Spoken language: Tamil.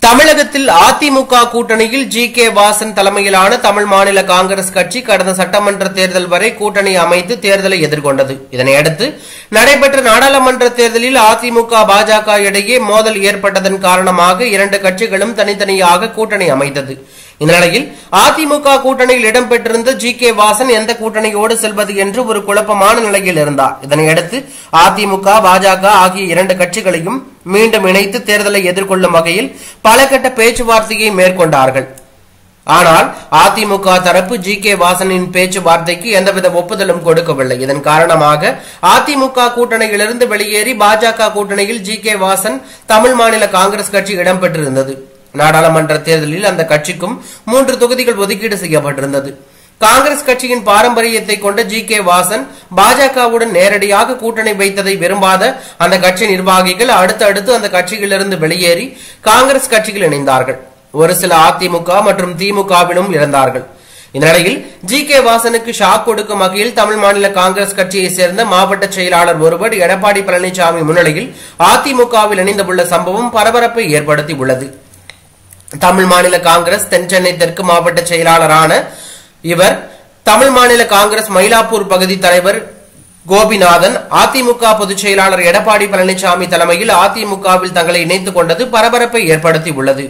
தமிழகத்தில் அதிமுக கூட்டணியில் ஜி.கே. வாசன் தலைமையிலான தமிழ் மாநில காங்கிரஸ் கட்சி கடந்த சட்டமன்ற தேர்தல் வரை கூட்டணி அமைத்து தேர்தலை எதிர்கொண்டது. இதனையடுத்து நடைபெற்ற நாடாளுமன்ற தேர்தலில் அதிமுக பாஜக இடையே மோதல் ஏற்பட்டதன் காரணமாக இரண்டு கட்சிகளும் தனித்தனியாக கூட்டணி அமைத்தது. இந்த நிலையில் அதிமுக கூட்டணியில் இடம்பெற்றிருந்த ஜி.கே. வாசன் எந்த கூட்டணியோடு செல்வது என்று ஒரு குழப்பமான நிலையில் இருந்தார். இதனையடுத்து அதிமுக பாஜக ஆகிய இரண்டு கட்சிகளையும் மீண்டும் இணைத்து தேர்தலை எதிர்கொள்ளும் வகையில் பல கட்ட பேச்சுவார்த்தையை மேற்கொண்டார்கள். ஆனால் அதிமுக தரப்பு ஜி.கே. வாசனின் பேச்சுவார்த்தைக்கு எந்தவித ஒப்புதலும் கொடுக்கவில்லை. இதன் காரணமாக அதிமுக கூட்டணியிலிருந்து வெளியேறி பாஜக கூட்டணியில் ஜி.கே. வாசன் தமிழ் மாநில காங்கிரஸ் கட்சி இடம்பெற்றிருந்தது. நாடாளுமன்ற தேர்தலில் அந்த கட்சிக்கும் 3 தொகுதிகள் ஒதுக்கீடு செய்யப்பட்டிருந்தது. காங்கிரஸ் கட்சியின் பாரம்பரியத்தை கொண்ட ஜி.கே. வாசன் பாஜகவுடன் நேரடியாக கூட்டணி வைத்ததை விரும்பாத அந்த கட்சி நிர்வாகிகள் அடுத்தடுத்து அந்த கட்சியிலிருந்து வெளியேறி காங்கிரஸ் கட்சியில் இணைந்தார்கள். ஒரு சில அதிமுக மற்றும் திமுகவிலும் இருந்தார்கள். இந்நிலையில் ஜி.கே. வாசனுக்கு ஷாக் கொடுக்கும் வகையில் தமிழ் மாநில காங்கிரஸ் கட்சியை சேர்ந்த மாவட்ட செயலாளர் ஒருவர் எடப்பாடி பழனிசாமி முன்னிலையில் அதிமுகவில் இணைந்துள்ள சம்பவம் பரபரப்பை ஏற்படுத்தி உள்ளது. தமிழ் மாநில காங்கிரஸ் தென் சென்னை தெற்கு மாவட்ட செயலாளரான இவர் தமிழ் மாநில காங்கிரஸ் மயிலாப்பூர் பகுதி தலைவர் கோபிநாதன் அதிமுக பொதுச் செயலாளர் எடப்பாடி பழனிசாமி தலைமையில் அதிமுகவில் தங்களை இணைத்துக் கொண்டது பரபரப்பை ஏற்படுத்தி உள்ளது.